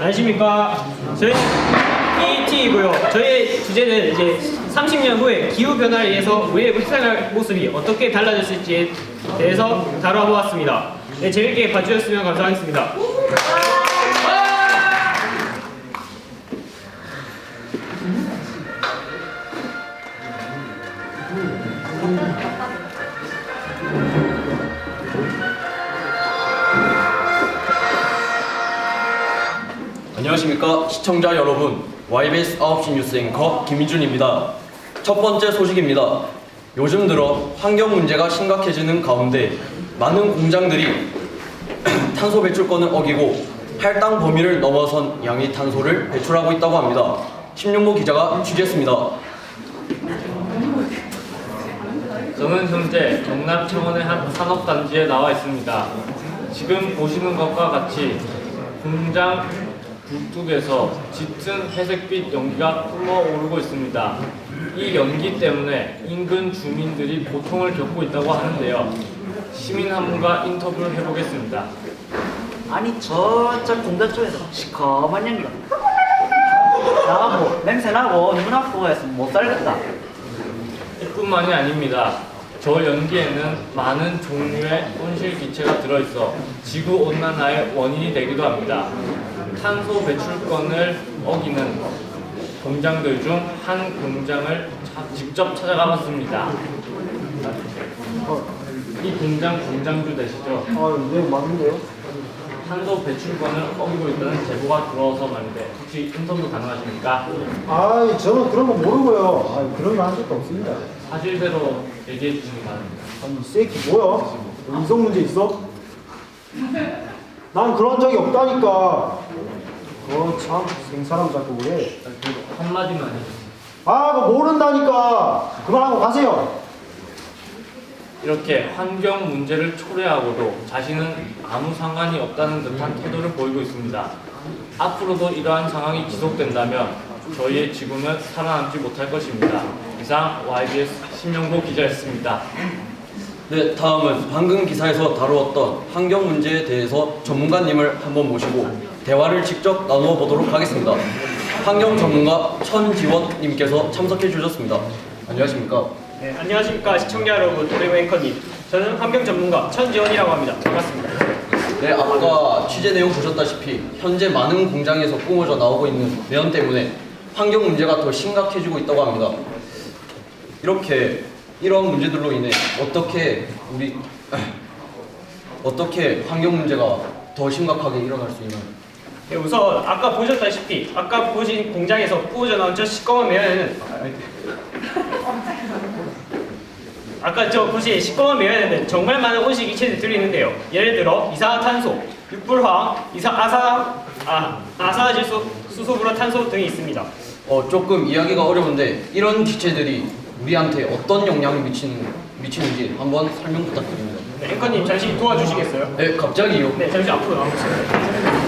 안녕하십니까. 저희 PET이고요. 저희의 주제는 이제 30년 후에 기후 변화에 의해서 우리의 일상의 모습이 어떻게 달라졌을지에 대해서 다뤄보았습니다. 네, 재밌게 봐주셨으면 감사하겠습니다. 안녕하십니까 시청자 여러분, YBS 9시 뉴스 앵커 김민준입니다. 첫 번째 소식입니다. 요즘 들어 환경 문제가 심각해지는 가운데 많은 공장들이 탄소 배출권을 어기고 할당 범위를 넘어선 양의 탄소를 배출하고 있다고 합니다. 심용보 기자가 취재했습니다. 저는 현재 경남 창원의 한 산업단지에 나와 있습니다. 지금 보시는 것과 같이 공장 굴뚝에서 짙은 회색빛 연기가 뿜어오르고 있습니다. 이 연기 때문에 인근 주민들이 고통을 겪고 있다고 하는데요. 시민 한 분과 인터뷰를 해보겠습니다. 아니 저쪽 공단 쪽에서 시커먼 연기가 나고 냄새나고 눈 아프고 해서 못 살겠다. 이뿐만이 아닙니다. 저 연기에는 많은 종류의 온실기체가 들어있어 지구온난화의 원인이 되기도 합니다. 탄소 배출권을 어기는 공장들 중 한 공장을 직접 찾아가봤습니다. 이 공장 공장주 되시죠? 네, 맞는데요? 탄소 배출권을 어기고 있다는 제보가 들어와서 말인데 혹시 인터뷰 가능하십니까? 저는 그런 거 모르고요. 그런 거 한 적도 없습니다. 사실대로 얘기해 주시기 바랍니다. 아니, 이 새끼 뭐야? 인성 문제 있어? 난 그런 적이 없다니까. 참, 생사람 자꾸 그래. 그리고 한마디만 해주세요. 그거 모른다니까. 그만하고 가세요. 이렇게 환경 문제를 초래하고도 자신은 아무 상관이 없다는 듯한 태도를 보이고 있습니다. 앞으로도 이러한 상황이 지속된다면 저희의 지구는 살아남지 못할 것입니다. 이상 YBS 심영보 기자였습니다. 네, 다음은 방금 기사에서 다루었던 환경 문제에 대해서 전문가님을 한번 모시고 대화를 직접 나누어 보도록 하겠습니다. 환경 전문가 천지원님께서 참석해 주셨습니다. 안녕하십니까? 네, 안녕하십니까 시청자 여러분, 그리고 앵커님. 저는 환경 전문가 천지원이라고 합니다. 반갑습니다. 네, 아까 취재 내용 보셨다시피 현재 많은 공장에서 뿜어져 나오고 있는 매연 때문에 환경 문제가 더 심각해지고 있다고 합니다. 이런 문제들로 인해 어떻게 환경 문제가 더 심각하게 일어날 수 있나요? 네, 우선 아까 보셨다시피 아까 보신 공장에서 뿌어져 나온 저 시꺼먼 매연에는 보신 시꺼먼 매연에는 정말 많은 온실기체들이 들어있는데요. 예를 들어 이산화탄소, 육불화학, 아산화질소, 수소불화탄소 등이 있습니다. 조금 이야기가 어려운데 이런 기체들이 우리한테 어떤 영향을 미치는지 한번 설명 부탁드립니다. 네, 앵커님 잠시 도와주시겠어요? 네, 갑자기요? 네, 잠시 앞으로 나와주세요.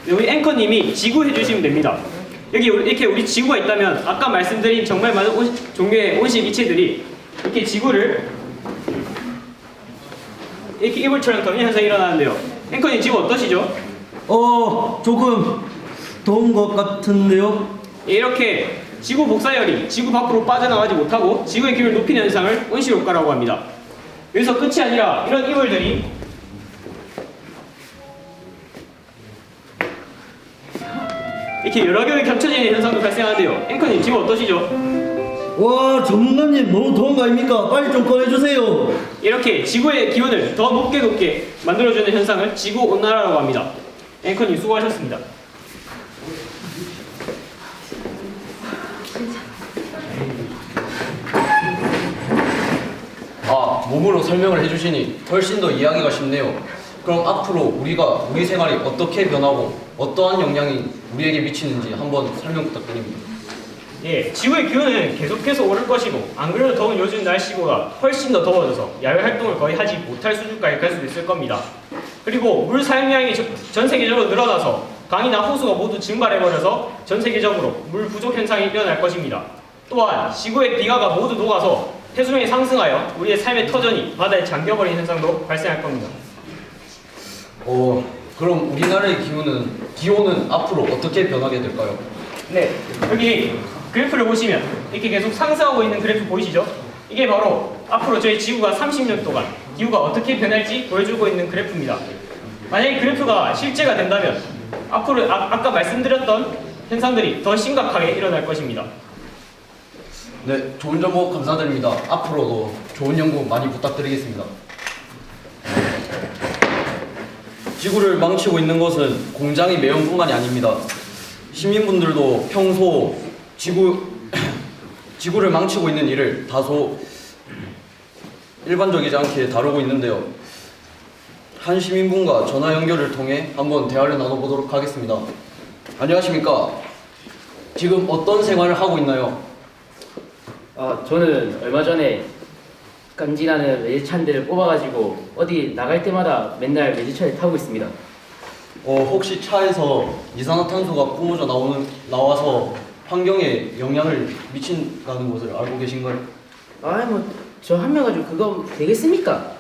여기 앵커님이 지구 해주시면 됩니다. 여기 이렇게 우리 지구가 있다면 아까 말씀드린 정말 많은 종류의 온실기체들이 이렇게 지구를 이렇게 이불처럼 덮는 현상이 일어나는데요. 앵커님 지구 어떠시죠? 조금 더운 것 같은데요? 이렇게 지구 복사열이 지구 밖으로 빠져나가지 못하고 지구의 기울을 높이는 현상을 온실효과라고 합니다. 여기서 끝이 아니라 이런 이물들이 이렇게 여러 개의 겹쳐지는 현상도 발생하는데요. 앵커님 지구 어떠시죠? 와, 전문가님 너무 더운 거 아닙니까? 빨리 좀 꺼내주세요. 이렇게 지구의 기온을 더 높게 만들어주는 현상을 지구온난화라고 합니다. 앵커님 수고하셨습니다. 몸으로 설명을 해주시니 훨씬 더 이해하기가 쉽네요. 그럼 앞으로 우리 생활이 어떻게 변하고 어떠한 영향이 우리에게 미치는지 한번 설명 부탁드립니다. 예, 지구의 기온은 계속해서 오를 것이고 안 그래도 더운 요즘 날씨보다 훨씬 더 더워져서 야외 활동을 거의 하지 못할 수준까지 갈 수도 있을 겁니다. 그리고 물 사용량이 전 세계적으로 늘어나서 강이나 호수가 모두 증발해버려서 전 세계적으로 물 부족 현상이 일어날 것입니다. 또한 지구의 비가가 모두 녹아서 해수면이 상승하여 우리의 삶의 터전이 바다에 잠겨버리는 현상도 발생할 겁니다. 그럼 우리나라의 기온은 앞으로 어떻게 변하게 될까요? 네, 여기 그래프를 보시면 이렇게 계속 상승하고 있는 그래프 보이시죠? 이게 바로 앞으로 저희 지구가 30년 동안 기후가 어떻게 변할지 보여주고 있는 그래프입니다. 만약에 그래프가 실제가 된다면 앞으로 아까 말씀드렸던 현상들이 더 심각하게 일어날 것입니다. 네, 좋은 정보 감사드립니다. 앞으로도 좋은 연구 많이 부탁드리겠습니다. 지구를 망치고 있는 것은 공장의 매연뿐만이 아닙니다. 시민분들도 평소 지구를 망치고 있는 일을 다소 일반적이지 않게 다루고 있는데요. 한 시민분과 전화 연결을 통해 한번 대화를 나눠보도록 하겠습니다. 안녕하십니까? 지금 어떤 생활을 하고 있나요? 저는 얼마 전에 깜진하는 외제차 한 대를 뽑아가지고 어디 나갈 때마다 맨날 외제차를 타고 있습니다. 혹시 차에서 이산화탄소가 뿜어져 나와서 환경에 영향을 미친다는 것을 알고 계신가요? 저 한 명 가지고 그거 되겠습니까?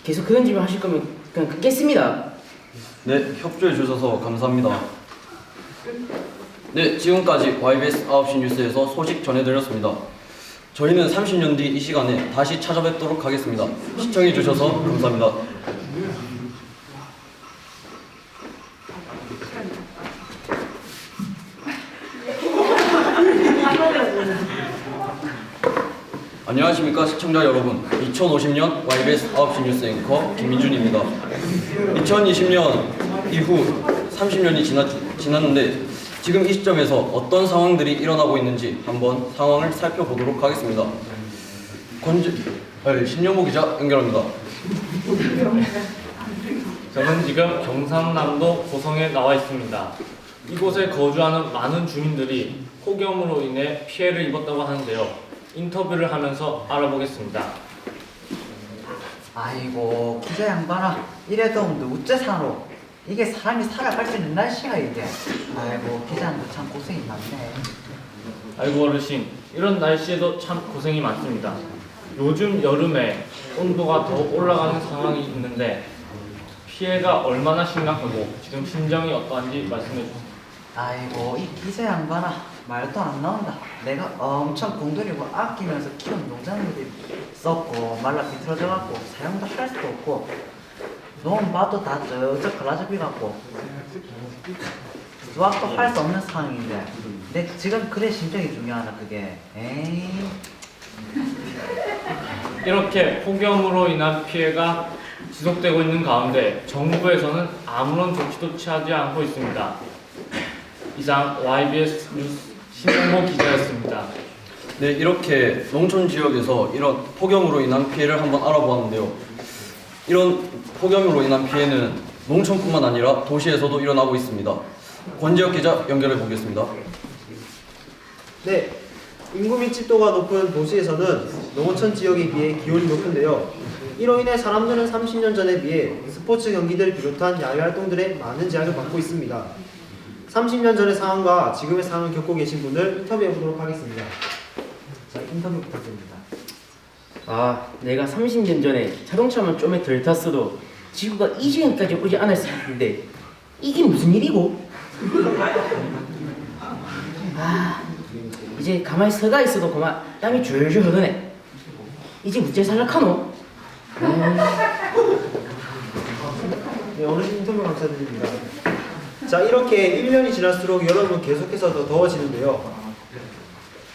계속 그런 질문 하실 거면 그냥 끊겠습니다. 네, 협조해 주셔서 감사합니다. 네, 지금까지 YBS 9시 뉴스에서 소식 전해드렸습니다. 저희는 30년 뒤 이 시간에 다시 찾아뵙도록 하겠습니다. 시청해 주셔서 감사합니다. 안녕하십니까 시청자 여러분. 2050년 YBS 9시 뉴스 앵커 김민준입니다. 2020년 이후 30년이 지났는데 지금 이 시점에서 어떤 상황들이 일어나고 있는지 한번 상황을 살펴보도록 하겠습니다. 신영모 기자 연결합니다. 저는 지금 경상남도 고성에 나와 있습니다. 이곳에 거주하는 많은 주민들이 폭염으로 인해 피해를 입었다고 하는데요. 인터뷰를 하면서 알아보겠습니다. 아이고 기자 양반아, 이래 더운데 어째 사노? 이게 사람이 살아갈 수 있는 날씨야 이게. 아이고 기자님도 참 고생이 많네. 아이고 어르신, 이런 날씨에도 참 고생이 많습니다. 요즘 여름에 온도가 더 올라가는 상황이 있는데 피해가 얼마나 심각하고 지금 심정이 어떠한지 말씀해 주세요. 아이고 이 기자 양반아, 말도 안 나온다. 내가 엄청 공들이고 아끼면서 키운 농작물들이 썩고 말라 비틀어져갖고 사용도 할 수도 없고 너무 봐도 다 쩍쩍 갈라져비갖고 수확도 할 수 없는 상황인데 내 지금 그래 심정이 중요하다 그게. 에이. 이렇게 폭염으로 인한 피해가 지속되고 있는 가운데 정부에서는 아무런 조치도 취하지 않고 있습니다. 이상 YBS 뉴스 신영모 기자였습니다. 네, 이렇게 농촌 지역에서 이런 폭염으로 인한 피해를 한번 알아보았는데요. 이런 폭염으로 인한 피해는 농촌뿐만 아니라 도시에서도 일어나고 있습니다. 권지혁 기자 연결해 보겠습니다. 네, 인구 밀집도가 높은 도시에서는 농어촌 지역에 비해 기온이 높은데요. 이로 인해 사람들은 30년 전에 비해 스포츠 경기들을 비롯한 야외 활동들에 많은 제약을 받고 있습니다. 30년 전의 상황과 지금의 상황을 겪고 계신 분을 인터뷰해 보도록 하겠습니다. 자, 인터뷰 부탁드립니다. 내가 30년 전에 자동차만 좀에 덜 탔어도 지구가 이 지경까지 오지 않았을 텐데 이게 무슨 일이고? 이제 가만히 서가 있어도 그만 땀이 줄줄 흐르네. 이제 어째 살락하노? 네, 어르신 인터뷰 감사드립니다. 자, 이렇게 1년이 지날수록 여름은 계속해서 더 더워지는데요.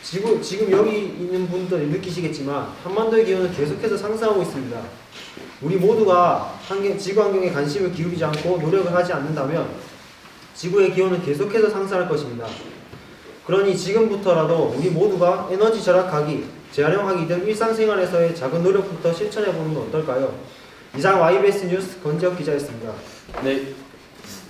지금 여기 있는 분들이 느끼시겠지만 한반도의 기온은 계속해서 상승하고 있습니다. 우리 모두가 지구 환경에 관심을 기울이지 않고 노력을 하지 않는다면 지구의 기온은 계속해서 상승할 것입니다. 그러니 지금부터라도 우리 모두가 에너지 절약하기, 재활용하기 등 일상생활에서의 작은 노력부터 실천해보는 건 어떨까요? 이상 YBS 뉴스 권지혁 기자였습니다.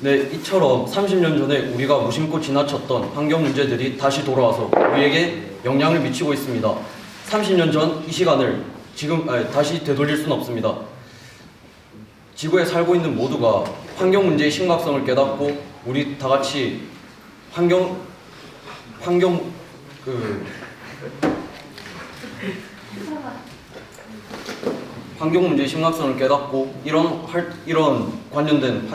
네, 이처럼 30년 전에 우리가 무심코 지나쳤던 환경 문제들이 다시 돌아와서 우리에게 영향을 미치고 있습니다. 30년 전 이 시간을 지금 다시 되돌릴 수는 없습니다. 지구에 살고 있는 모두가 환경 문제의 심각성을 깨닫고 우리 다 같이 환경 문제의 심각성을 깨닫고 이런 관련된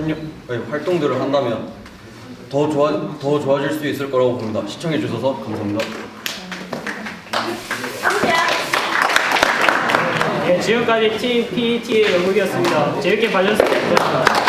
활동들을 한다면 더 좋아질 수 있을 거라고 봅니다. 시청해 주셔서 감사합니다. 네, 지금까지 팀 PET의 영국이었습니다. 재밌게 봐주셔서 감사합니다.